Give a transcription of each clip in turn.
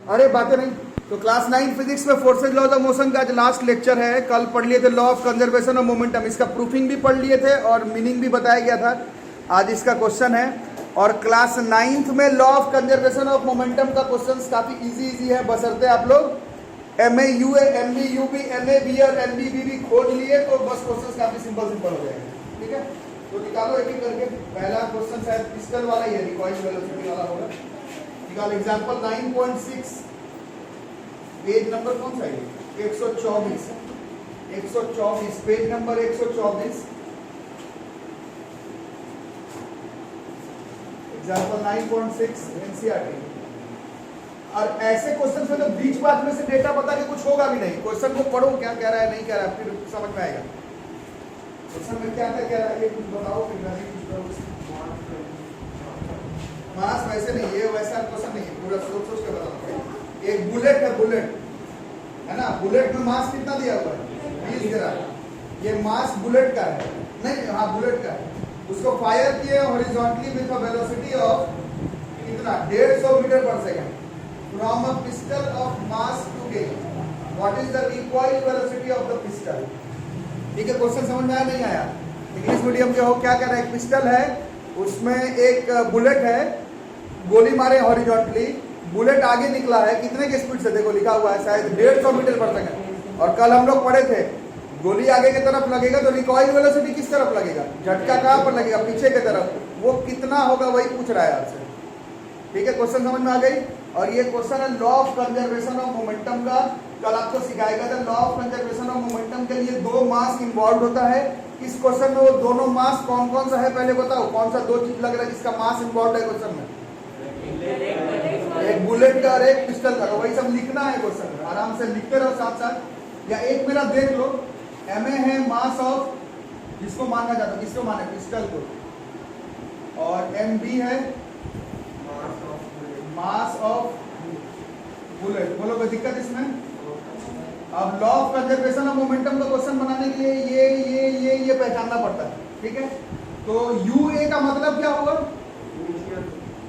अरे बातें नहीं। तो क्लास 9 फिजिक्स में फोर्सेज लॉ ऑफ मोशन का आज लास्ट लेक्चर है। कल पढ़ लिए थे law of conservation of momentum, इसका प्रूफिंग भी पढ़ लिए थे और मीनिंग भी बताया गया था। आज इसका क्वेश्चन है। और क्लास 9th में law of conservation of momentum का क्वेश्चन काफी इजी है, बशर्ते आप लोग MA UA MB UB MA B और MB BB खोल लिए तो बस क्वेश्चन काफी सिंपल हो जाएगा। ठीक है, तो निकालो एक एक करके। पहला क्वेश्चन शायद पिस्टल वाला ही है, रिकॉइल वेलोसिटी वाला होगा। निकालो एग्जांपल 9.6, पेज नंबर कौन सा है? 124 पेज नंबर 124, एग्जांपल 9.6 NCERT। और ऐसे क्वेश्चन में तो बीच बात में से डेटा बता के कुछ होगा भी नहीं। क्वेश्चन को पढ़ो, क्या कह रहा है नहीं कह रहा है, फिर समझ में आएगा क्वेश्चन में क्या कह रहा है। ये कुछ बताओ, फिर मैं भी कुछ बताऊं। मास वैसे नहीं, ये वैसा क्वेश्चन नहीं है, पूरा सोच के बताओ। एक बुलेट है, बुलेट है ना, बुलेट में मास कितना दिया हुआ है? 20 ग्राम। ये मास बुलेट का है, नहीं हाँ बुलेट का है। उसको फायर किए horizontally with a velocity of कितना? 150 मीटर पर second from a pistol of mass 2 kg। What is the recoil velocity of the pistol? ठीक है, क्वेश्चन समझ में आया नहीं आया? इंग्लिश मीडियम के हो, क्या कह रहा है? एक पिस्टल है, उसमें एक बुलेट है, गोली मारे हॉरिजॉन्टली, बुलेट आगे निकला है, कितने की स्पीड से? देखो लिखा हुआ है शायद 150 मीटर पर सेकंड। और कल हम लोग पढ़े थे गोली आगे की तरफ लगेगा तो रिकॉइल वेलोसिटी किस तरफ लगेगा? झटका कहां पर लगेगा? पीछे की तरफ। वो कितना होगा वही पूछ रहा है आपसे। ठीक है, क्वेश्चन समझ में आ गई। और ये क्वेश्चन है law of conservation of momentum का। कल आपको सिखाएगा था law of conservation of momentum के लिए 2 मास इन्वॉल्व होता है। इस क्वेश्चन में वो दोनों मास कौन कौन सा है पहले बताओ। कौन सा 2 चीज लग रहा है जिसका मास इन्वॉल्व है क्वेश्चन में? एक बुलेट का और एक पिस्टल का। तो वही सब लिखना है क्वेश्चन में, आराम से लिखते रहो साथ साथ। या एक मेरा देख लो, MA है मास ऑफ, जिसको मानना चाहता हूं, किसको माने? पिस्टल को। और MB है मास ऑफ बुलेट। बोलो कोई दिक्कत इसमें? अब law of conservation of momentum का क्वेश्चन बनाने के लिए ये पहचानना पड़ता है। ठीक है, तो UA का मतलब क्या होगा?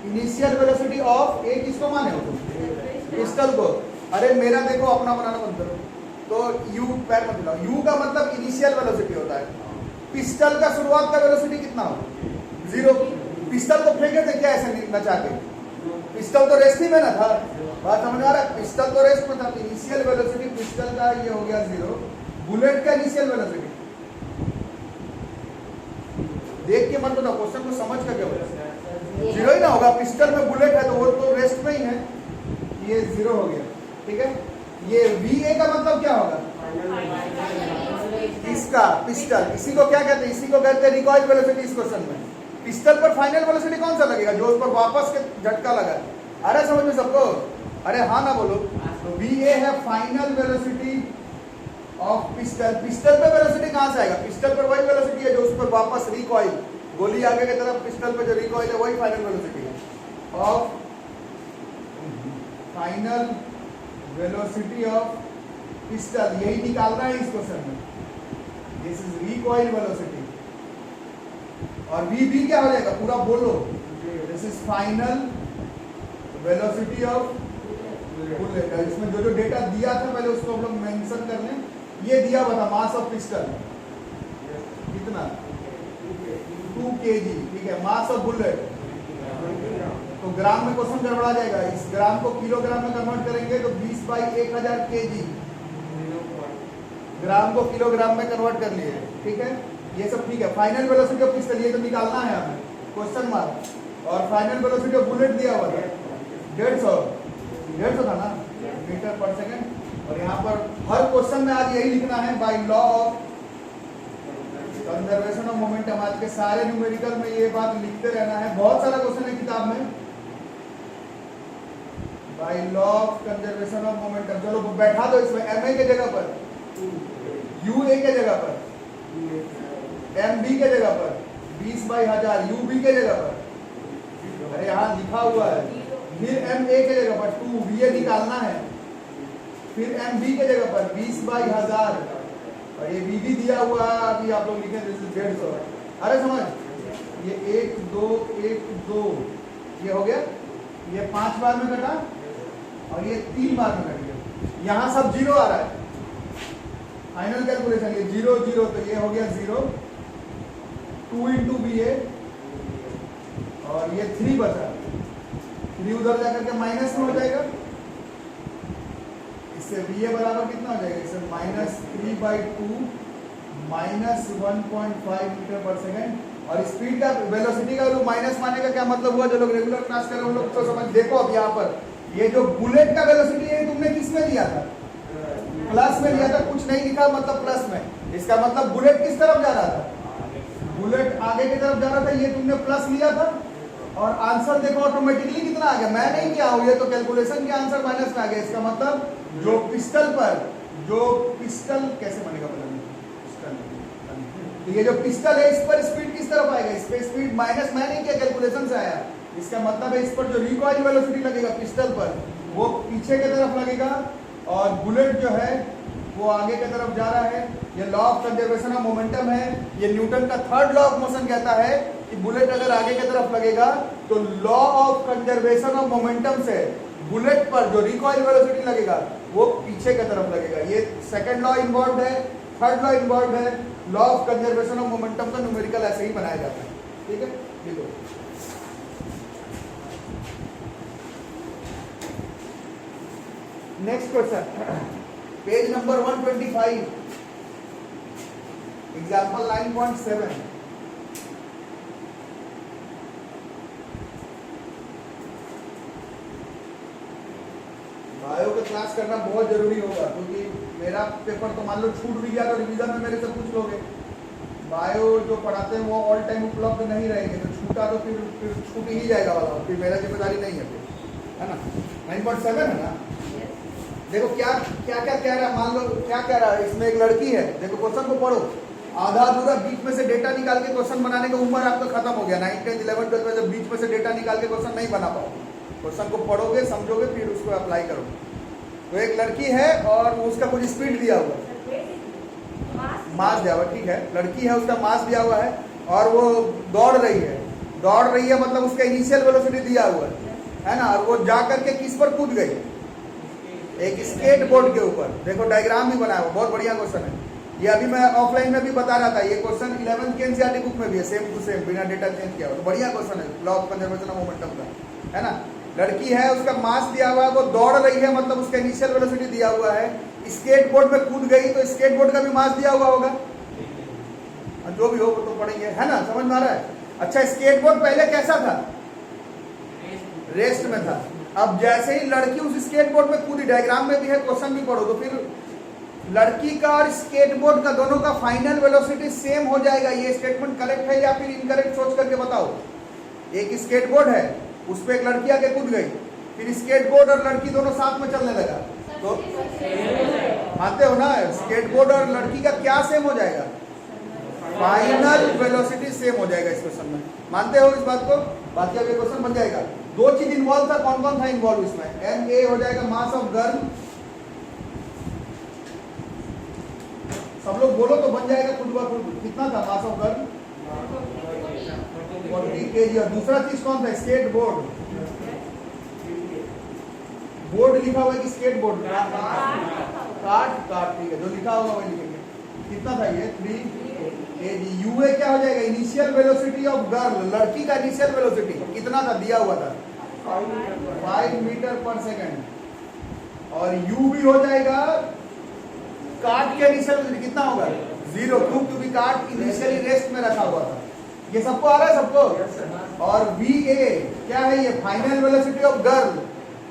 इनिशियल वेलोसिटी ऑफ ए, किसको माने हो तुम? पिस्टल को। अरे मेरा देखो, अपना बनाना बंद करो। तो U पैर मत मिलाओ। U का मतलब इनिशियल वेलोसिटी होता है। पिस्टल का शुरुआत का वेलोसिटी कितना हो? 0। पिस्टल को फेंके थे क्या ऐसे नचा के? पिस्टल तो रेस्ट ही में ना था। बात समझ आ रहा है? पिस्टल तो रेस्ट में था। इनिशियल वेलोसिटी पिस्टल का ये हो गया 0। बुलेट का इनिशियल वेलोसिटी देख के मत बताओ, क्वेश्चन को समझ करके बताओ। 0 ही ना होगा, पिस्टल में बुलेट है तो वो तो रेस्ट में ही है। ये 0 हो गया। ठीक है, ये VA का मतलब क्या होगा? इसका पिस्टल, इसी को क्या कहते हैं? इसी को कहते हैं रिकॉइल वेलोसिटी। इस क्वेश्चन में पिस्टल पर फाइनल वेलोसिटी कौन सा लगेगा? जो उस पर वापस के झटका लगा। अरे समझ में सबको? अरे हाँ ना बोलो। तो VA है final velocity of pistol. Pistol पे वेलोसिटी कहां से आएगा? पिस्टल पर वही वेलोसिटी है जो उस पर वापस रिकॉइल, गोली आगे की तरफ, पिस्टल पे जो रिकॉइल है वही फाइनल वेलोसिटी है। Of final velocity of pistol, यही निकालना है इस क्वेश्चन में। This is recoil velocity. और VB क्या हो जाएगा? पूरा बोलो। This is final velocity of bullet. इसमें जो डेटा दिया था पहले उसको हम लोग मेंशन कर लें। ये दिया हुआ था मास ऑफ पिस्टल कितना? 2 kg। ठीक है, मास ऑफ बुलेट तो ग्राम में क्वेश्चन गड़बड़ा जाएगा। इस ग्राम को किलोग्राम में कन्वर्ट करेंगे तो 20/1000 kg। ग्राम को किलोग्राम में कन्वर्ट कर लिए। ठीक है, ये सब ठीक है। फाइनल वेलोसिटी ऑफ पिस्टल ये तो निकालना है हमें, क्वेश्चन मार्क। और फाइनल वेलोसिटी ऑफ बुलेट दिया हुआ था 150 था ना, मीटर पर सेकंड। और यहाँ पर हर क्वेश्चन में आज यही लिखना है, bye law of conservation of momentum. आज के सारे न्यूमेरिकल में ये बात लिखते रहना है। बहुत सारा क्वेश्चन है किताब में, bye law of conservation of momentum. चलो बैठा दो इसमें MA के जगह पर, UA के जगह पर, MB के जगह पर 20/1000, UB के जगह पर। अरे यहाँ लिखा हुआ है। फिर MA के जगह पर 2, VA निकालना है। फिर MB के जगह पर 20/1000। और ये VB दिया हुआ है, अभी आप लोग लिखे 150। अरे समझ, ये 1 2 1 2 ये हो गया। ये 5 बार में कटा और ये 3 बार में कट गया। यहाँ सब 0 आ रहा है, फाइनल कैलकुलेशन ये 0 0, तो ये हो गया 0, 2 इंटू बी ए, और ये 3 बचा, 3 उधर जाकर के माइनस में हो जाएगा, इससे बी ए बराबर कितना हो जाएगा, इससे -3/2 -1.5 मीटर पर सेकेंड। और स्पीड का वेलोसिटी का लोग माइनस माने का क्या मतलब हुआ, जो लोग रेगुलर क्लास कर रहे हैं उन लोग तो समझ। देखो अब यहाँ पर ये जो बुलेट का वेलोसिटी है तुमने किस में लिया था, प्लस में लिया था, कुछ नहीं लिखा मतलब प्लस में, इसका मतलब बुलेट किस तरफ जा रहा था, बुलेट आगे की तरफ जा रहा था, ये तुमने प्लस लिया था। और आंसर देखो ऑटोमेटिकली कितना आ गया, मैं नहीं किया हूं, ये तो कैलकुलेशन के आंसर माइनस में आ गया। इसका मतलब जो पिस्टल पर, जो पिस्टल कैसे बनेगा पता नहीं, तो ये जो पिस्टल है इस पर स्पीड किस तरफ आएगा, इस पर स्पीड माइनस, मैं नहीं किया, कैलकुलेशन से आया। इसका मतलब है इस पर जो रिकॉइल वेलोसिटी लगेगा पिस्टल पर वो पीछे की तरफ लगेगा, और बुलेट जो है वो आगे की तरफ जा रहा है। ये law of conservation of momentum है, ये न्यूटन का थर्ड लॉ ऑफ मोशन कहता है कि बुलेट अगर आगे की तरफ लगेगा तो law of conservation of momentum से बुलेट पर जो रिकॉइल वेलोसिटी लगेगा वो पीछे की तरफ लगेगा। ये सेकंड लॉ इन्वॉल्व है, थर्ड लॉ इन्वॉल्व है। Law of conservation of momentum का न्यूमेरिकल ऐसे ही बनाया जाता है, ठीक है। देखो next question, page number 125, example 9.7। Bio का क्लास करना बहुत जरूरी होगा, क्योंकि मेरा पेपर तो मान लो छूट भी गया तो रिवीजन में मेरे से पूछ लोगे। बायो जो पढ़ाते हैं वो ऑल टाइम उपलब्ध नहीं रहेंगे, तो छूटा तो फिर छूट ही जाएगा वाला, फिर मेरा जिम्मेदारी नहीं है, फिर है ना। 9.7 है ना। देखो क्या क्या क्या कह रहा है, मान लो क्या कह रहा है, इसमें एक लड़की है, देखो क्वेश्चन को पढ़ो, आधा अधूरा बीच में से डेटा निकाल के क्वेश्चन बनाने का उम्र आपका खत्म हो गया। 9, 10, 11, 12 में जब बीच में से डेटा निकाल के क्वेश्चन नहीं बना पाओगे, क्वेश्चन को पढ़ोगे, समझोगे, फिर उसको अप्लाई करोगे। तो एक लड़की है और उसका कुछ स्पीड दिया हुआ है, मास दिया हुआ, ठीक है, लड़की है, उसका मास दिया हुआ है और वो दौड़ रही है, मतलब उसका इनिशियल वेलोसिटी दिया हुआ है ना, और वो जा करके किस पर कूद गई, एक स्केट बोर्ड के ऊपर। देखो डायग्राम भी बनाया हुआ, बहुत बढ़िया क्वेश्चन है ये। अभी मैं ऑफलाइन में भी बता रहा था, ये क्वेश्चन 11th के एनसीईआरटी बुक में भी है, सेम टू सेम, बिना डेटा चेंज किया हुआ। तो बढ़िया क्वेश्चन है, law of conservation of momentum का, है ना। लड़की है, उसका मास दिया हुआ है, वो दौड़ रही है, मतलब उसका इनिशियल वेलोसिटी दिया हुआ है, स्केट बोर्ड में कूद गई, तो स्केट बोर्ड का भी मास दिया हुआ होगा, जो भी हो वो तो पढ़ेंगे, है ना, समझ में आ रहा है। अच्छा, स्केट बोर्ड पहले कैसा था, रेस्ट में था। अब जैसे ही लड़की उस स्केट बोर्ड में कूदी, डायग्राम में भी है, क्वेश्चन भी पढ़ो, तो फिर लड़की का और स्केट बोर्ड का दोनों का फाइनल वेलोसिटी सेम हो जाएगा। ये स्टेटमेंट करेक्ट है या फिर इनकरेक्ट, सोच करके बताओ। एक स्केट बोर्ड है, उस पर एक लड़की आके कूद गई, फिर स्केट बोर्ड और लड़की दोनों साथ में चलने लगा, तो मानते हो ना, स्केट बोर्ड और लड़की का क्या सेम हो जाएगा, फाइनल वेलोसिटी सेम हो जाएगा इस क्वेश्चन में। मानते हो इस बात को, बाकी अब ये क्वेश्चन बन जाएगा। दो चीज इन्वॉल्व था, कौन कौन था इन्वॉल्व इसमें, ma हो जाएगा मास ऑफ गर्ल, सब लोग बोलो तो बन जाएगा खुद ब खुद, कितना था मास ऑफ गर्ल, 40 kg। और दूसरा चीज कौन था, स्केट बोर्ड, बोर्ड लिखा हुआ है कि स्केट बोर्ड, काट, ठीक है, जो लिखा होगा वही लिखेंगे। कितना था ये, 3 kg। यूए क्या हो जाएगा, इनिशियल वेलोसिटी ऑफ गर्ल, लड़की का इनिशियल वेलोसिटी कितना था, दिया हुआ था 5 मीटर पर सेकेंड। और यू भी हो जाएगा काट के इनिशियल वेलोसिटी कितना होगा, 0, क्योंकि काट इनिशियली रेस्ट में रखा हुआ था। ये सबको आ रहा है, सबको। और वी ए क्या है, ये फाइनल वेलोसिटी ऑफ गर्ल,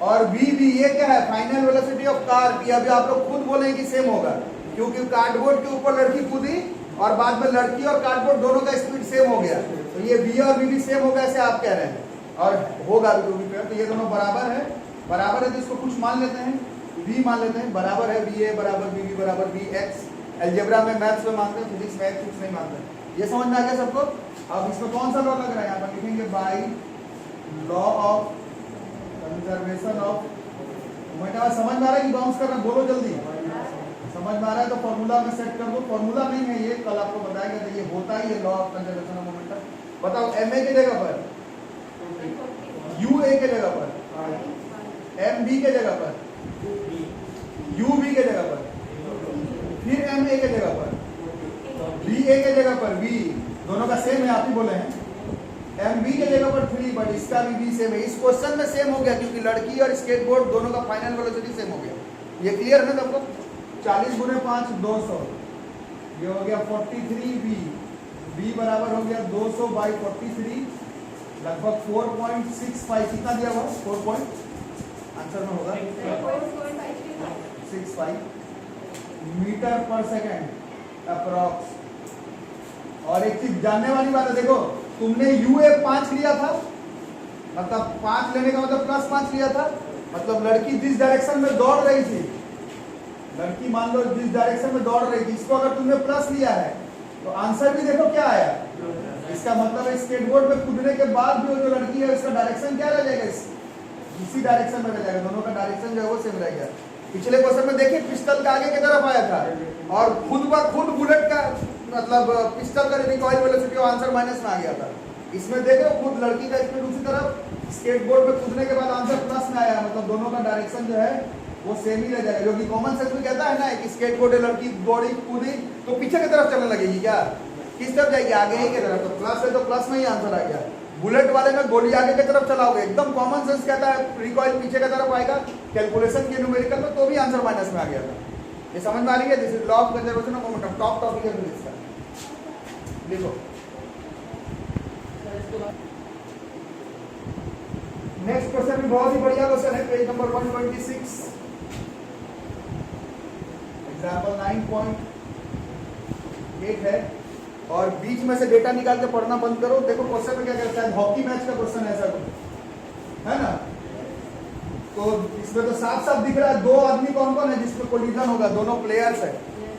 और वी बी ये क्या है, फाइनल वेलोसिटी ऑफ कार। ये अभी आप लोग खुद बोलेंगे कि सेम होगा, क्योंकि कार्डबोर्ड के ऊपर लड़की कूदी और बाद में लड़की और कार्डबोर्ड दोनों का स्पीड सेम हो गया, तो ये वी और वी भी सेम होगा, ऐसे आप कह रहे हैं, और होगा भी, तो ये दोनों बराबर है तो इसको कुछ मान लेते हैं, v मान लेते हैं, बराबर है वी ए बराबर वी बी बराबर वी एक्स। एल्जेब्रा में, मैथ्स में मानते हैं, फिजिक्स में कुछ नहीं मानते। ये समझ में आ गया सबको। अब इसमें कौन सा लॉ लग रहा है, यहाँ पर लिखेंगे by law of conservation of momentum. समझ में आ रहा है कि बाउंस करना, बोलो जल्दी, समझ में आ रहा है तो फॉर्मूला में सेट कर दो। फॉर्मूला नहीं है ये, कल आपको बताया गया था, ये होता ही है law of conservation of momentum. बताओ ma की जगह पर, ua की जगह पर एम बी के जगह पर, यू बी के जगह पर, फिर एम ए के जगह पर, बी ए के जगह पर, बी दोनों का सेम है, आप ही बोले हैं। एम बी के जगह पर 3, बट इसका भी बी सेम है। इस क्वेश्चन में सेम हो गया क्योंकि लड़की और स्केटबोर्ड दोनों का फाइनल वेलोसिटी सेम हो गया। ये क्लियर है ना सबको? 40 गुने 5 200, ये हो गया 43 बी, बी बराबर हो गया 200 बाई 43, लगभग 4.65। कितना दिया हुआ? 4 पॉइंट, आंसर में होगा 65 मीटर पर सेकेंड अप्रॉक्स। और एक चीज जानने वाली बात है, देखो तुमने यूए 5 लिया था, मतलब 5 लेने का मतलब +5 लिया था, मतलब लड़की जिस डायरेक्शन में दौड़ रही थी, लड़की मान लो जिस डायरेक्शन में दौड़ रही थी, इसको अगर तुमने प्लस लिया है तो आंसर भी देखो क्या आया। इसका मतलब है स्केटबोर्ड पे कूदने के बाद भी वो जो लड़की है उसका डायरेक्शन क्या रह जाएगा? इसी डायरेक्शन में रह जाएगा, दोनों का डायरेक्शन जो है वो सेम रह गया। पिछले क्वेश्चन में देखिए पिस्टल का आगे की तरफ आया था और खुद ब खुद बुलेट का मतलब पिस्टल का रिकॉइल वेलोसिटी आंसर माइनस में आ गया था। इसमें देखो खुद लड़की का स्पीड उसी तरफ, स्केटबोर्ड पे कूदने के बाद आंसर प्लस में आया, मतलब दोनों का डायरेक्शन जो है वो सेम ही रह जाएगा। जो कि कॉमन सेंस में कहता है ना कि स्केटबोर्ड लड़की दौड़ी कूदी तो पीछे की तरफ चलने लगेगी, क्या किस तरफ जाएगी? आगे ही की तरफ। तो प्लस है तो प्लस में ही आंसर आ गया। बुलेट वाले में गोली आगे की तरफ चलाओगे, एकदम कॉमन सेंस कहता है रिकॉइल पीछे की तरफ आएगा। कैलकुलेशन के न्यूमेरिकल में तो भी आंसर माइनस में आ गया था। ये समझ में आ रही है? This is law of conservation of momentum, top topic है इसका। देखो नेक्स्ट क्वेश्चन भी बहुत ही बढ़िया क्वेश्चन है, पेज नंबर 126, एग्जाम्पल 9.8 है। और बीच में से डेटा निकाल के पढ़ना बंद करो। देखो क्वेश्चन में क्या कहता है, हॉकी मैच का क्वेश्चन ऐसा है ना। तो इसमें तो साफ साफ दिख रहा है दो आदमी कौन कौन है जिसमें कोलिजन होगा, दोनों प्लेयर्स है।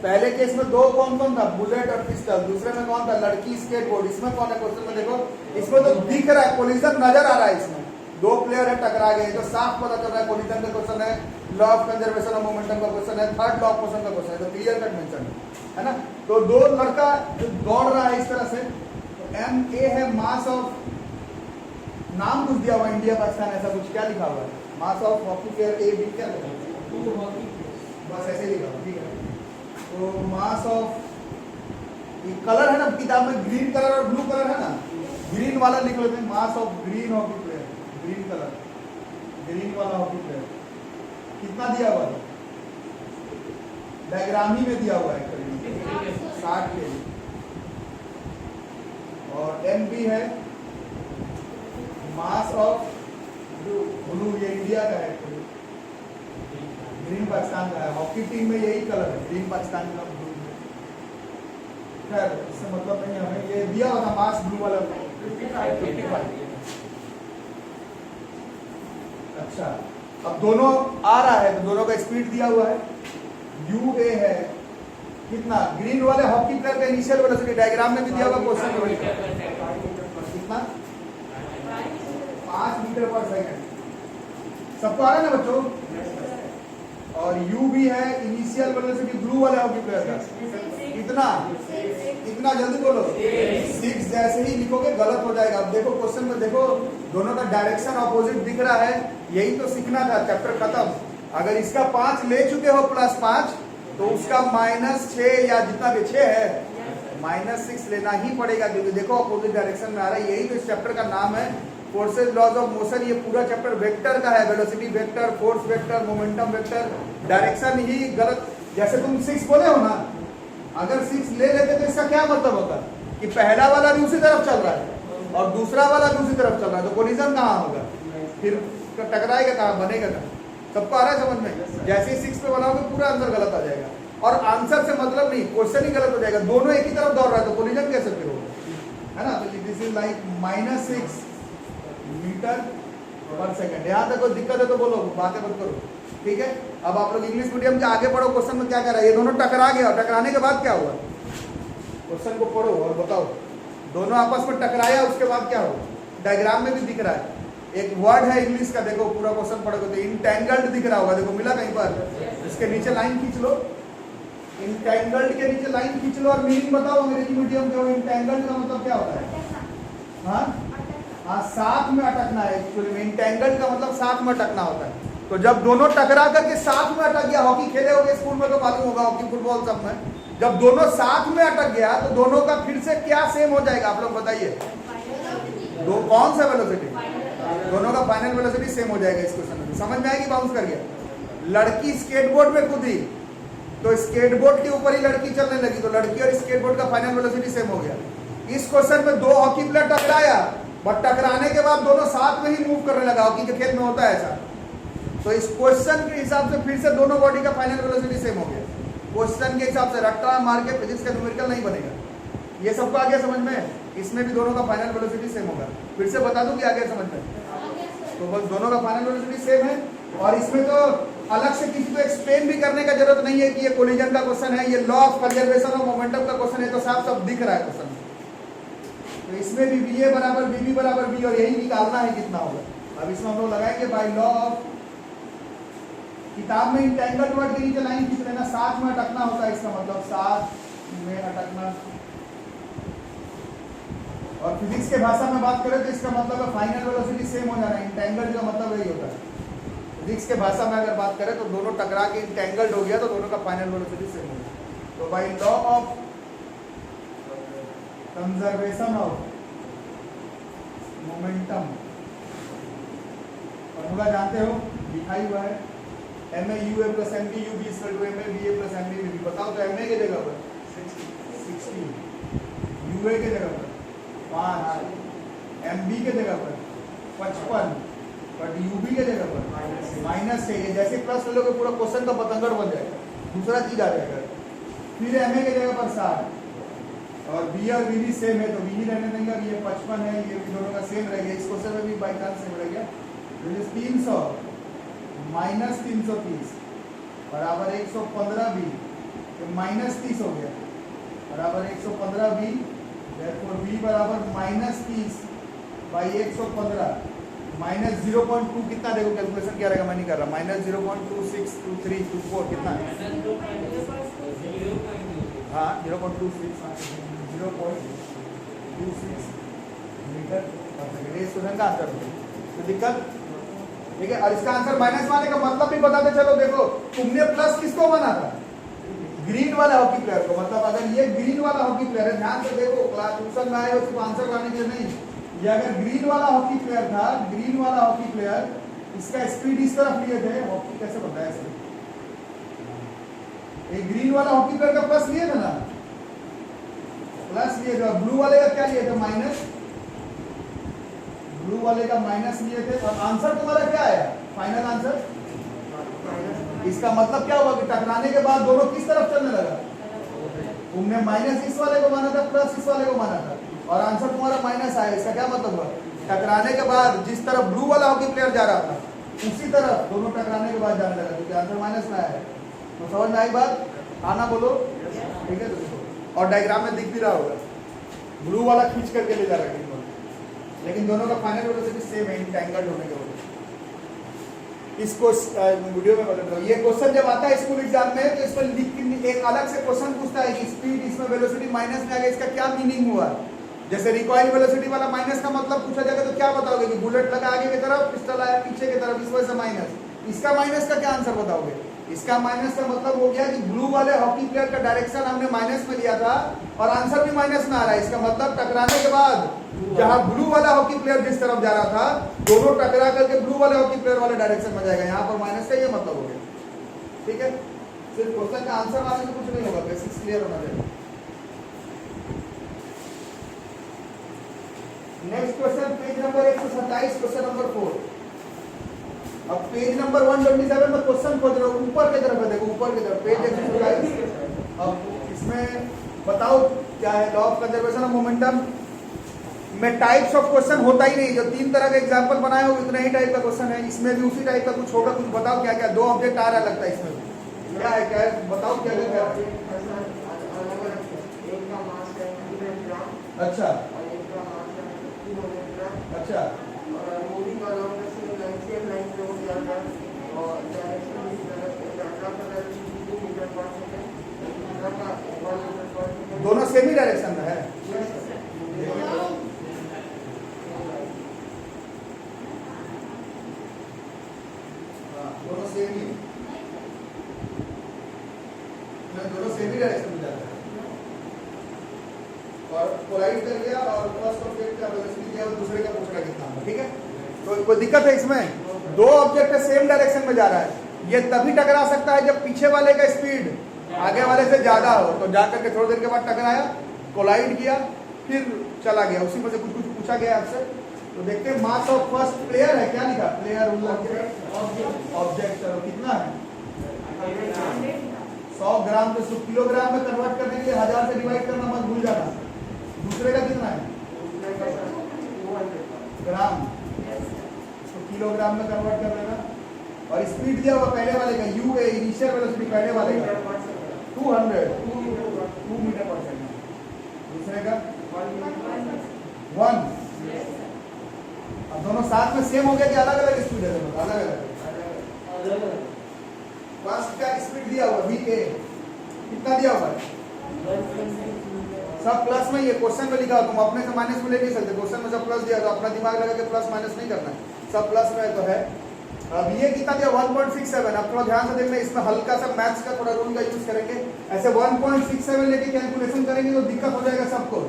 पहले केस में दो कौन कौन था, बुलेट और पिस्टल। दूसरे में कौन था, लड़की स्केटबोर्ड। इसमें कौन है क्वेश्चन में? देखो इसमें तो दिख रहा है, कोलिजन नजर आ रहा है। इसमें दो प्लेयर है, टकरा गए, तो साफ पता चल रहा है कोलिजन का क्वेश्चन है, law of conservation of momentum का क्वेश्चन है, थर्ड लॉ ऑफ मोशन का क्वेश्चन है, तो क्लियर कट मेंशन है ना। तो दो लड़का जो दौड़ रहा है इस तरह से, तो एम ए है मास ऑफ, नाम कुछ दिया हुआ इंडिया पाकिस्तान ऐसा कुछ, क्या लिखा हुआ है? Mass of hockey player A B, क्या लिखा है? बस ऐसे लिखा हुआ, ठीक है। तो मास ऑफ, कलर है ना किताब में, ग्रीन कलर और ब्लू कलर है ना, ग्रीन वाला लिख लेते हैं, mass of green hockey player, green colour, green वाला हॉकी प्लेयर। कितना दिया हुआ है? डायग्राम ही में दिया हुआ है, 60 kg। और एम बी है मास ऑफ ब्लू, ये इंडिया का है, ग्रीन पाकिस्तान का है। हॉकी टीम में यही कलर है, ग्रीन पाकिस्तान का, ब्लू। खैर इससे मतलब नहीं, हमें ये दिया हुआ था मास ब्लू वाला 55। अच्छा, अब दोनों आ रहा है तो दोनों का स्पीड दिया हुआ है, यू ए है कितना, ग्रीन वाले हॉकी प्लेयर का इनिशियल वेलोसिटी डायग्राम में भी दिया हुआ क्वेश्चन में कितना, 5 मीटर पर सेकंड। सबको आ रहा है ना बच्चों? और यू भी है इनिशियल वेलोसिटी ब्लू वाले हॉकी प्लेयर का कितना, इतना जल्दी बोलो, 6। जैसे ही लिखोगे गलत हो जाएगा। अब देखो क्वेश्चन में, देखो दोनों का डायरेक्शन ऑपोजिट दिख रहा है, यही तो सीखना था, चैप्टर खत्म। अगर इसका 5 ले चुके हो +5 तो उसका -6 या जितना भी 6 है -6 लेना ही पड़ेगा, क्योंकि देखो अपोजिट डायरेक्शन में आ रहा है। यही तो इस चैप्टर का नाम है, फोर्सेज लॉज ऑफ मोशन। ये पूरा चैप्टर वेक्टर का है, velocity vector, force vector, momentum vector, direction ही गलत। जैसे तुम 6 बोले हो ना, अगर 6 ले लेते तो इसका क्या मतलब होता कि पहला वाला भी उसी तरफ चल रहा है और दूसरा वाला भी उसी तरफ चल रहा है, तो कोलिजन कहाँ होगा, फिर टकराएगा कहाँ, बनेगा कहाँ? सबको आ रहा है समझ में? जैसे ही 6 पे बनाओगे पूरा आंसर गलत आ जाएगा, और आंसर से मतलब नहीं, क्वेश्चन ही गलत हो जाएगा। दोनों एक ही तरफ दौड़ रहा है तो कोलिजन कैसे फिर होगा, है ना। तो दिस इज लाइक -6 मीटर पर सेकंड। यहाँ तक कोई दिक्कत है तो बोलो, बातें मत करो, ठीक है। अब आप लोग इंग्लिश मीडियम के आगे पढ़ो, क्वेश्चन में क्या कर रहा है, ये दोनों टकरा गया, टकराने के बाद क्या हुआ, क्वेश्चन को पढ़ो और बताओ। दोनों आपस में टकराया, उसके बाद क्या हुआ, डायग्राम में भी दिख रहा है। एक वर्ड है इंग्लिश का, देखो पूरा क्वेश्चन पढ़ोगे तो इंटेंगल्ड दिख रहा होगा, देखो मिला कहीं पर, इसके नीचे लाइन खींच लो, इंटेंगल्ड के नीचे लाइन खींच लो और मीनिंग बताओ अंग्रेजी मीडियम के। इंटेंगल्ड का मतलब क्या होता है, हाँ, साथ में अटकना है। एक्चुअली में इंटेंगल्ड का मतलब साथ में अटकना होता है। तो जब दोनों टकरा करके साथ में अटक गया, हॉकी खेले होंगे स्कूल में तो मालूम होगा, हॉकी फुटबॉल सब में, जब दोनों साथ में अटक गया तो दोनों का फिर से क्या सेम हो जाएगा, आप लोग बताइए। दो कौन सा वेलोसिटी, दोनों का फाइनल वेलोसिटी सेम हो जाएगा। इस क्वेश्चन में समझ में आएगी, बाउंस कर गया। लड़की स्केटबोर्ड में कूदी तो स्केटबोर्ड के ऊपर ही लड़की चलने लगी, तो लड़की और स्केटबोर्ड का फाइनल वेलोसिटी सेम हो गया। इस क्वेश्चन में दो हॉकी प्लेयर टकराया, बट टकराने के बाद दोनों साथ में ही मूव करने लगा, हॉकी के खेल में होता है ऐसा। तो इस क्वेश्चन के हिसाब से फिर से दोनों बॉडी का फाइनल वेलोसिटी सेम हो गया। क्वेश्चन के हिसाब से रट्टा मार के फिजिक्स का न्यूमेरिकल नहीं बनेगा। ये सबको आ गया समझ में? इसमें भी दोनों का फाइनल वेलोसिटी सेम होगा। फिर से बता दूं कि आ गया समझ में? तो बस दोनों का फाइनल वेलोसिटी सेम है, और इसमें तो अलग से किसी को एक्सप्लेन भी करने का जरूरत नहीं है कि ये कोलिजन का क्वेश्चन है, ये law of conservation of momentum का क्वेश्चन है, तो साफ सब दिख रहा है क्वेश्चन। तो इसमें भी VA बराबर VB बराबर B, और यही निकालना है कितना होगा। अब इसमें हम लोग लगाएंगे बाय लॉ ऑफ, किताब में इंटेंगल वर्ड के नीचे लाइन खींच लेना, साथ में अटकना होता है, इसका मतलब साथ में अटकना। और फिजिक्स के भाषा में बात करें तो इसका मतलब है फाइनल वेलोसिटी सेम हो जाना। इंटेंगल्ड का मतलब यही होता है। फिजिक्स के भाषा में अगर बात करें तो दोनों टकरा के इंटेंगल्ड हो गया तो दोनों का फाइनल वेलोसिटी सेम हो गया। तो by law of conservation of momentum, formula जानते हो, लिखाई हुआ है, MA UA plus MB UB equal to MA BA plus MB BB। बताओ तो MA के जगह पर 60, UA के जगह पर 5, MB के जगह पर 55, बट UB के जगह पर माइनस चाहिए। जैसे प्लस ले लोगे पूरा क्वेश्चन का पतंगड़ बन जाएगा, दूसरा चीज आ जाएगा। फिर MA के जगह पर 60, और B और BB सेम है तो BB रहने देंगे, ये 55 है, ये भी दोनों का सेम रहेगा। इस क्वेश्चन में भी बाई चांस सेम रहेगा। 300 माइनस 330 बराबर 115B, तो माइनस 30 हो गया, बराबर 115B। therefore B बराबर माइनस 30 बाई 115 माइनस 0.2, कितना देखो कैलकुलेशन क्या रहेगा, मैं नहीं कर रहा, माइनस 0.262324 कितना, हाँ 0.26 मीटर पर सेकंड। ये क्वेश्चन का आंसर है। तो दिक्कत ठीक है। और इसका आंसर माइनस वाले का मतलब भी बताते चलो। देखो तुमने प्लस किसको माना था, ग्रीन वाला हॉकी प्लेयर को। मतलब अगर ये ग्रीन वाला हॉकी प्लेयर है, ध्यान से देखो, क्लास ट्यूशन में आए हो सिर्फ आंसर करने के लिए नहीं, ये अगर ग्रीन वाला हॉकी प्लेयर था, ग्रीन वाला हॉकी प्लेयर, इसका स्पीड इस तरफ लिए थे, हॉकी कैसे बताया इसको, एक ग्रीन वाला हॉकी प्लेयर का प्लस लिए थे ना, प्लस लिए थे, ब्लू वाले का क्या लिए थे, माइनस, ब्लू वाले का माइनस लिए थे। और आंसर तुम्हारा क्या है, फाइनल आंसर। इसका मतलब क्या हुआ कि टकराने के बाद दोनों किस तरफ चलने लगा, तुमने माइनस इस वाले को माना था, प्लस इस वाले को माना था, और आंसर तुम्हारा माइनस आया। इसका क्या मतलब हुआ, टकराने के बाद जिस तरफ ब्लू वाला हॉकी प्लेयर जा रहा था उसी तरफ दोनों टकराने के बाद जाने लगा, क्योंकि आंसर माइनस में आया है। तो समझ में आई बात, आना बोलो, ठीक है। तो और डायग्राम में दिख भी रहा होगा, ब्लू वाला खींच करके ले जा रहा है, लेकिन दोनों का फाइनल वेलोसिटी सेम है इंटेंगल्ड होने के वजह। इसको वीडियो में बता दो। ये क्वेश्चन जब आता है स्कूल एग्जाम में तो इसमें एक अलग से क्वेश्चन पूछता है कि स्पीड इसमें वेलोसिटी माइनस में आ गया, इसका क्या मीनिंग हुआ। जैसे रिकॉइल वेलोसिटी वाला माइनस का मतलब पूछा जाएगा तो क्या बताओगे कि बुलेट लगा आगे की तरफ, पिस्टल आया पीछे की तरफ, इस वजह से माइनस। इसका माइनस का क्या आंसर बताओगे। इसका माइनस का मतलब हो गया कि ब्लू वाले हॉकी प्लेयर का डायरेक्शन हमने माइनस में लिया था और आंसर भी माइनस में आ रहा है। इसका मतलब टकराने के बाद जहां ब्लू वाला हॉकी प्लेयर जिस तरफ जा रहा था, दोनों टकरा करके ब्लू वाले हॉकी प्लेयर वाले डायरेक्शन में जाएगा, यहाँ पर माइनस का ये मतलब हो गया, ठीक है। सिर्फ क्वेश्चन का आंसर आने से कुछ नहीं होगा, बेसिक्स क्लियर होना चाहिए। Next question page number 127, question number 4। अब पेज नंबर 127 में क्वेश्चन खोज रहे हो, ऊपर की तरफ है, देखो ऊपर की तरफ पेज 127। अब इसमें बताओ क्या है, law of conservation of momentum में टाइप्स ऑफ क्वेश्चन होता ही नहीं, जो 3 तरह के एग्जांपल बनाए हो उतना ही टाइप का क्वेश्चन है। इसमें भी उसी टाइप का कुछ होगा, कुछ बताओ क्या क्या। 2 ऑब्जेक्ट आ रहा लगता है इसमें, क्या है, क्या है बताओ, क्या क्या है। अच्छा अच्छा, दोनों सेमी डायरेक्शन में है। दोनों सेम ही डायरेक्शन में जाता है। और कोलाइड कर लिया और फर्स्ट ऑब्जेक्ट का वेलोसिटी दिया और दूसरे का पूछ रहा है कितना होगा, ठीक है। तो कोई दिक्कत है इसमें? दो ऑब्जेक्ट है सेम डायरेक्शन में जा रहा है, ये तभी टकरा सकता है जब पीछे वाले का स्पीड आगे वाले से ज्यादा हो। तो जाकर के थोड़ी देर के बाद टकराया, कोलाइड किया, फिर चला गया, उसी में से कुछ कुछ पूछा गया आपसे। तो देखते हैं मास ऑफ फर्स्ट प्लेयर है, क्या लिखा? Player object. चलो कितना है? 100 ग्राम तो 100 किलोग्राम में कन्वर्ट करने के लिए 1000 से डिवाइड करना मत भूल जाना। दूसरे का कितना है? ग्राम, तो किलोग्राम में कन्वर्ट कर लेना। और स्पीड दिया हुआ पहले वाले का u है, इनिशियल वेलोसिटी पहले वाले का 2 मीटर पर सेकंड। दूसरे का 1। अब दोनों साथ में सेम हो गया कि अलग अलग स्पीड है? दोनों अलग अलग। फर्स्ट का स्पीड दिया हुआ va, कितना दिया हुआ है? सब प्लस में, ये क्वेश्चन में लिखा हो, तुम अपने से माइनस में ले नहीं सकते। क्वेश्चन में सब प्लस दिया तो अपना दिमाग लगा के प्लस माइनस नहीं करना है, सब प्लस में तो है। अब ये कितना दिया? 1.67। अब थोड़ा ध्यान से देखना, इसमें हल्का सा मैथ्स का थोड़ा रूल का यूज करेंगे। ऐसे 1.67 लेके कैलकुलेशन करेंगे तो दिक्कत हो जाएगा सबको।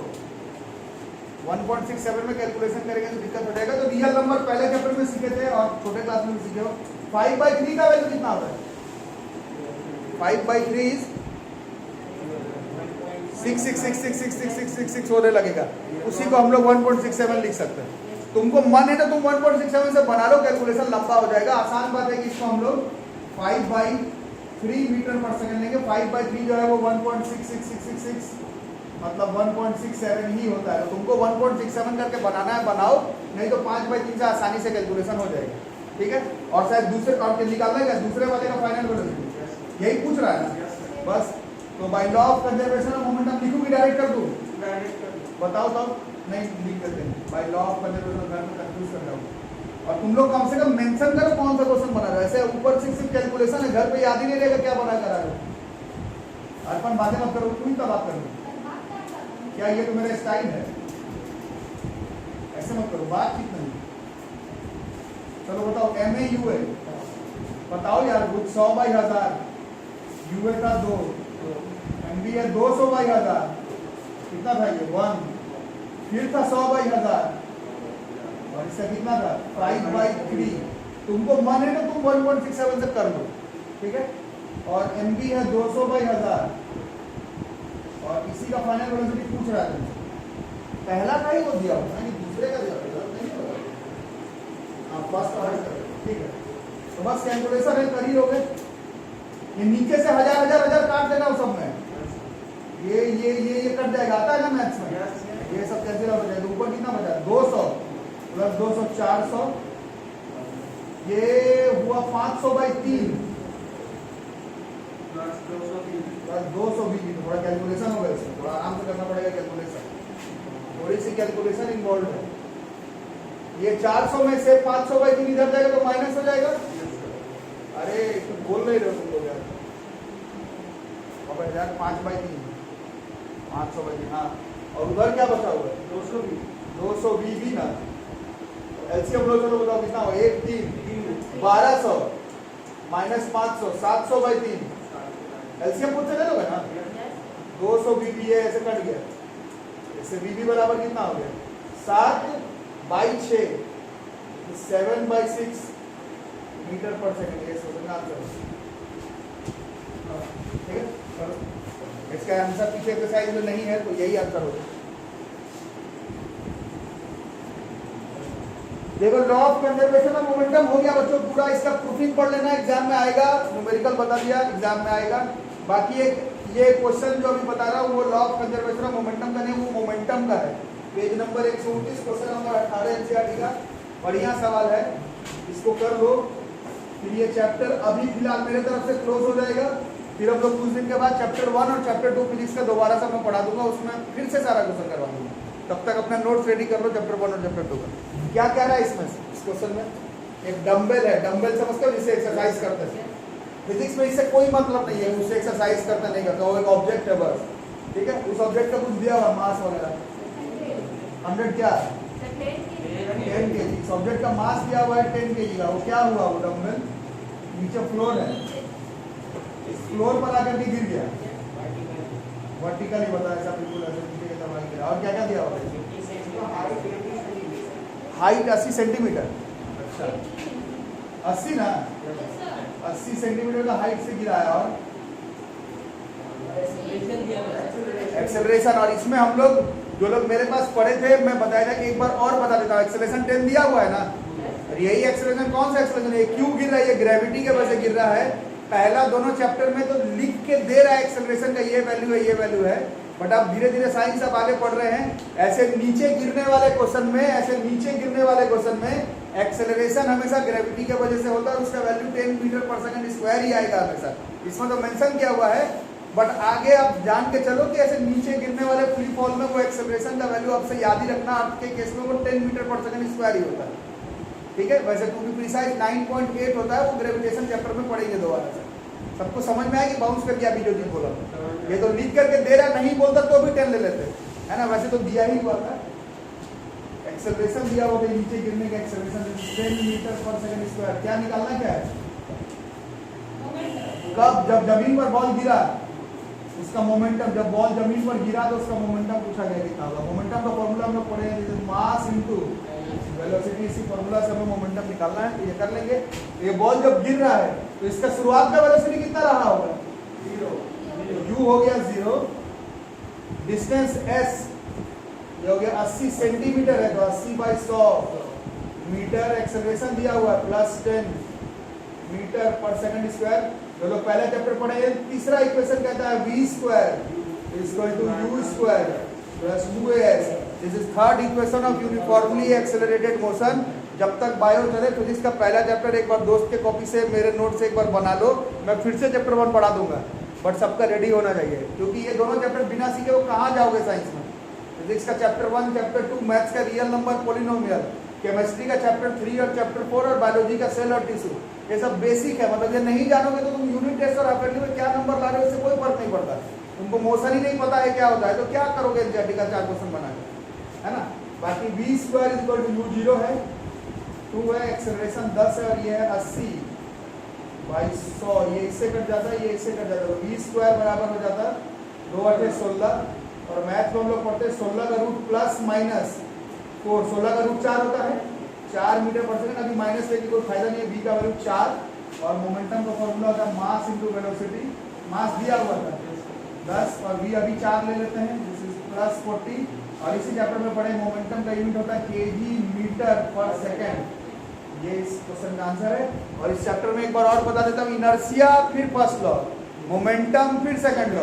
1.67 में कैलकुलेशन करेंगे तो दिक्कत हो जाएगा। तो रियल नंबर पहले चैप्टर में सीखे थे और छोटे क्लास में भी सीखे हो। 5/3 का वैल्यू कितना होता है? 5/3 इज 666666666 होने लगेगा, उसी को हम लोग 1.67 लिख सकते हैं। तुमको मन है तो तुम 1.67 से बना लो, कैलकुलेशन लंबा हो जाएगा। आसान बात है कि इसको हम लोग 5/3 मीटर पर सेकंड लेंगे। 5/3 जो है वो 1.66666 मतलब 1.67 ही होता है। तो तुमको 1.67 करके बनाना है, बनाओ, नहीं तो 5/3 से आसानी से कैलकुलेशन हो जाएगा, ठीक है। और शायद दूसरे और निकालना है दूसरे वाले का फाइनल वेलोसिटी, यही पूछ रहा है ना बस। तो by law of conservation of momentum लिखूं कि डायरेक्ट कर दूं? बताओ तो। नहीं लिख देते हैं, बाय लॉ ऑफ कंजर्वेशन घर में कंफ्यूज कर रहा हूं। और तुम लोग कम से कम मेंशन करो कौन सा क्वेश्चन बना रहे हो। ऐसे ऊपर से सिर्फ कैलकुलेशन है, घर पे याद ही नहीं रहेगा क्या बना कर रहा है। अर्पण बातें मत करो, तुम ही तो बात करो। क्या ये तो मेरा स्टाइल है? ऐसे मत करो, बातचीत नहीं। चलो बताओ, MAU है, बताओ यार। 100/1000, UA था 2, MB है 200/1000, कितना था ये? 1। फिर था 100/1000 और इसका कितना था? 5/3। तुमको मन है तो तुम 1.67 से कर लो, ठीक है। और MB है 200/1000 और इसी का फाइनल वेलोसिटी पूछ रहा है तुमसे। पहला का ही वो दिया होगा कि दूसरे का दिया होगा, नहीं होगा। हाँ फर्स्ट ऑर्डर कर, ठीक है। तो बस कैलकुलेशन है, कर ही लोगे। ये नीचे से हजार काट देना सब में, ये कट जाएगा, आता है ना मैथ्स में। ये सब कैसे हो जाएगा? ऊपर कितना बचा? 200 प्लस 200 400, ये हुआ 500/3 प्लस 220। थोड़ा कैलकुलेशन होगा, इसमें थोड़ा आराम से करना पड़ेगा कैलकुलेशन, थोड़ी सी कैलकुलेशन इन्वॉल्व है। ये 400 में से 500/3 इधर जाएगा तो माइनस हो जाएगा। अरे तुम बोल नहीं रहे हो तुम लोग यार। अब यार 5/3 500/3, हाँ। और उधर क्या बचा हुआ है? 220 भी ना। एलसीएम लो, चलो बताओ कितना हुआ? 1 3 1200 माइनस 500 700/3। एलसीएम खुद से ले लोगे ना? 200 बीबी है, ऐसे कट गया। इससे बीबी बराबर कितना हो गया? 7/6 7/6 मीटर पर सेकंड। ये सोचना आंसर, ठीक है। चलो इसका आंसर पीछे एक्सरसाइज में नहीं है तो यही आंसर होगा। देखो law of conservation of momentum हो गया बच्चों पूरा। इसका प्रूफिंग पढ़ लेना, एग्जाम में आएगा। न्यूमेरिकल बता दिया, एग्जाम में आएगा। बाकी एक ये क्वेश्चन जो अभी बता रहा हूँ वो law of conservation of momentum का नहीं, वो मोमेंटम का है। Page number 129, question number 18 NCERT का। बढ़िया सवाल है, इसको कर लो। फिर ये चैप्टर अभी फिलहाल मेरे तरफ से क्लोज हो जाएगा। फिर हम लोग कुछ दिन के बाद चैप्टर 1 और चैप्टर 2 फिजिक्स का दोबारा से मैं पढ़ा दूंगा, उसमें फिर से सारा क्वेश्चन करवा दूंगा। तब तक अपना नोट्स रेडी कर लो चैप्टर 1 और चैप्टर 2 का। क्या कह रहा है इसमें? इस क्वेश्चन में एक डंबल है, डंबल समझते हो जिसे एक्सरसाइज करते हैं। फिजिक्स में इससे कोई मतलब नहीं है, उससे एक्सरसाइज करता नहीं करता, वो एक ऑब्जेक्ट है बस, ठीक है। उस ऑब्जेक्ट का कुछ दिया हुआ मास वगैरह 100 क्या 10 kg। इस ऑब्जेक्ट का मास दिया हुआ है 10 kg का। वो क्या हुआ? वो डंबल नीचे फ्लोर है, इस फ्लोर पर आकर के गिर गया, वर्टिकली बताया ऐसा बिल्कुल ऐसे नीचे की तरफ गिरा। और क्या क्या दिया हुआ है? Height 80 centimetre. अच्छा 80 ना, 80 सेंटीमीटर का हाइट से गिरा है। और एक्सेलरेशन, और इसमें हम लोग जो लोग मेरे पास पढ़े थे, मैं बताया था कि एक बार और बता देता हूँ। एक्सेलरेशन 10 दिया हुआ है ना, और यही एक्सेलरेशन कौन सा एक्सेलरेशन है? क्यों गिर रहा है? ये ग्रेविटी के वजह से गिर रहा है। पहला दोनों चैप्टर में तो लिख के दे रहा है एक्सेलरेशन का ये वैल्यू है, ये वैल्यू है, बट आप धीरे धीरे साइंस आप आगे पढ़ रहे हैं। ऐसे नीचे गिरने वाले क्वेश्चन में, ऐसे नीचे गिरने वाले क्वेश्चन में एक्सेलरेशन हमेशा ग्रेविटी के वजह से होता है, उसका वैल्यू 10 मीटर पर सेकंड स्क्वायर ही आएगा हमेशा। इसमें तो मेंशन किया हुआ है, बट आगे आप जान के चलो कि ऐसे नीचे गिरने वाले फ्री फॉल में वो एक्सेलरेशन का वैल्यू आपसे याद ही रखना, आपके केस में वो 10 मीटर पर सेकंड स्क्वायर ही होता है। ठीक है, वैसे टू बी प्रिसाइज 9.8 होता है, वो ग्रेविटेशन चैप्टर में पढ़ेंगे दोबारा से। सबको समझ में आया कि बाउंस कर गया अभी जो चीज बोला? ये तो लिख करके दे रहा, नहीं बोलता तो भी 10 ले लेते है ना। वैसे तो दिया ही हुआ था, एक्सेलरेशन दिया हुआ था, नीचे गिरने का एक्सेलरेशन 10 मीटर पर सेकंड स्क्वायर। क्या निकालना क्या है? कब? जब जमीन पर बॉल गिरा उसका मोमेंटम, जब बॉल जमीन पर गिरा तो उसका मोमेंटम पूछा गया कितना होगा। मोमेंटम का फॉर्मूला हम लोग पढ़े हैं, मास इनटू वेलोसिटी, इसी फॉर्मूला से हमें मोमेंटम निकालना है। ये कर लेंगे। ये बॉल जब गिर रहा है तो इसका शुरुआत का वेलोसिटी कितना रहा होगा? 0। यू हो गया 0, डिस्टेंस s ये हो गया 80 सेंटीमीटर है, तो 80/100 मीटर। एक्सेलरेशन दिया हुआ है +10 मीटर पर सेकंड स्क्वायर। जो लोग पहला चैप्टर पढ़े, तीसरा इक्वेशन कहता है v square equal to u square plus 2as। This is third equation of uniformly accelerated motion. जब तक बायो चले, फिजिक्स का पहला चैप्टर एक बार दोस्त के कॉपी से, मेरे नोट से एक बार बना लो, मैं फिर से चैप्टर 1 पढ़ा दूंगा, बट सबका रेडी होना चाहिए, क्योंकि ये दोनों चैप्टर बिना सीखे वो कहाँ जाओगे साइंस में। फिजिक्स का चैप्टर 1, चैप्टर 2 मैथ्स का रियल नंबर पॉलिनोमियल, केमिस्ट्री का चैप्टर 3 और चैप्टर 4, और बायोलॉजी का सेल और टिश्यू। ये सब बेसिक है, मतलब ये नहीं जानोगे तो तुम यूनिट टेस्ट और अपेंडिक्स में क्या नंबर ला रहे हो इससे कोई फर्क नहीं पड़ता। तुमको मोशन ही नहीं पता है क्या होता है, तो क्या करोगे एनसीईआरटी का 4 क्वेश्चन बना के, है ना। बाकी v square equal to u0 है, 2 है, एक्सेलरेशन 10 है, और ये है 80/100। ये इससे कट जाता है, ये इससे कट जाता है, तो v स्क्वायर बराबर हो जाता है 2/16। और मैथ को हम लोग पढ़ते हैं 16 का रूट प्लस माइनस 4, 16 का रूट 4 होता है, 4 मीटर पर सेकंड। अभी माइनस लेके कोई फायदा नहीं है, v का वैल्यू 4, और मोमेंटम का फॉर्मूला होता है मास इनटू वेलोसिटी। मास दिया हुआ था 10, और v अभी 4 ले लेते हैं, दिस इज +40। और इसी चैप्टर में पढ़े मोमेंटम का यूनिट होता है केजी मीटर पर सेकंड। ये इस क्वेश्चन का आंसर है। और इस चैप्टर में एक बार और बता देता हूँ, इनर्शिया फिर फर्स्ट लॉ, मोमेंटम फिर second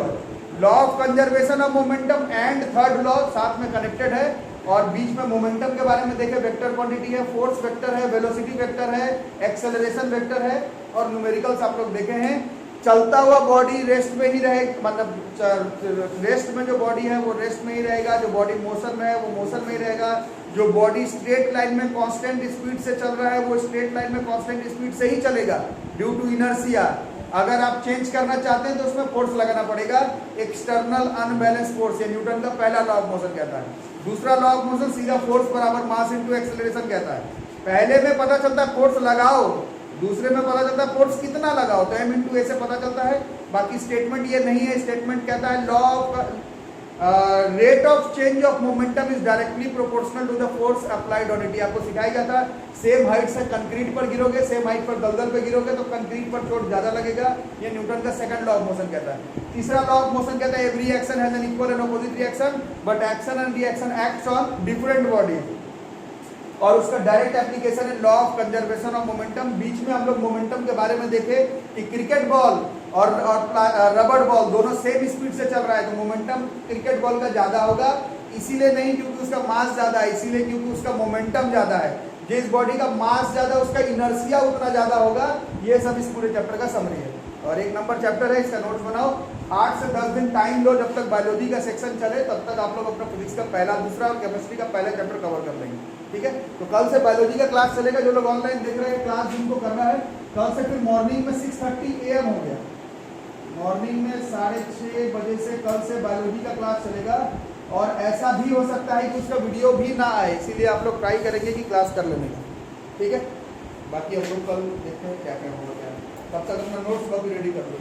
law of conservation of momentum and third law साथ में कनेक्टेड है। और बीच में मोमेंटम के बारे में देखे, वेक्टर क्वांटिटी है, फोर्स वेक्टर है, वेलोसिटी वेक्टर है, एक्सेलरेशन वेक्टर है, और न्यूमेरिकल्स आप लोग देखे हैं। चलता हुआ बॉडी रेस्ट में ही रहे, मतलब रेस्ट में जो बॉडी है वो रेस्ट में ही रहेगा, जो बॉडी मोशन में है वो मोशन में ही रहेगा, जो बॉडी स्ट्रेट लाइन में कांस्टेंट स्पीड से चल रहा है वो स्ट्रेट लाइन में कांस्टेंट स्पीड से ही चलेगा ड्यू टू इनर्शिया। अगर आप चेंज करना चाहते हैं तो उसमें फोर्स लगाना पड़ेगा, एक्सटर्नल अनबैलेंस फोर्स, ये न्यूटन का पहला लॉ ऑफ मोशन कहता है। दूसरा लॉ ऑफ मोशन सीधा फोर्स बराबर मास इनटू एक्सेलरेशन कहता है। पहले में पता चलता है फोर्स लगाओ, दूसरे में पता चलता है फोर्स कितना लगाओ, तो m इंटू ए से पता चलता है। बाकी स्टेटमेंट ये नहीं है, स्टेटमेंट कहता है law of rate of change of momentum is directly proportional to the force applied on it. आपको सिखाया जाता है, सेम हाइट से कंक्रीट पर गिरोगे, सेम हाइट पर दलदल पे गिरोगे तो कंक्रीट पर चोट ज्यादा लगेगा। ये न्यूटन का सेकंड लॉ ऑफ मोशन कहता है। तीसरा लॉ ऑफ मोशन कहता है every action has an equal and opposite reaction, but action and reaction acts on different body, और उसका डायरेक्ट एप्लीकेशन है law of conservation of momentum. बीच में हम लोग मोमेंटम के बारे में देखे कि क्रिकेट बॉल और रबर बॉल दोनों सेम स्पीड से चल रहा है, तो मोमेंटम क्रिकेट बॉल का ज्यादा होगा, इसीलिए नहीं क्योंकि उसका मास ज्यादा है, इसीलिए क्योंकि उसका मोमेंटम ज्यादा है। जिस बॉडी का मास ज्यादा उसका इनर्शिया उतना ज्यादा होगा। ये सब इस पूरे चैप्टर का समरी है, और 1 नंबर चैप्टर है, इसका नोट्स बनाओ। 8 से 10 दिन टाइम लो, जब तक बायोलॉजी का सेक्शन चले तब तक आप लोग अपना फिजिक्स का पहला, दूसरा और केमिस्ट्री का पहला चैप्टर कवर कर लेंगे, ठीक है। तो कल से बायोलॉजी का क्लास चलेगा, जो लोग ऑनलाइन देख रहे हैं क्लास जिनको करना है, कल से फिर मॉर्निंग में 6:30 AM हो गया, मॉर्निंग में 6:30 बजे से कल से बायोलॉजी का क्लास चलेगा। और ऐसा भी हो सकता है कि उसका वीडियो भी ना आए, इसीलिए आप लोग ट्राई करेंगे कि क्लास कर लेने का, ठीक है। बाकी हम लोग कल देखते हैं क्या क्या होगा, क्या तब तक अपना नोट्स कॉपी रेडी कर लो।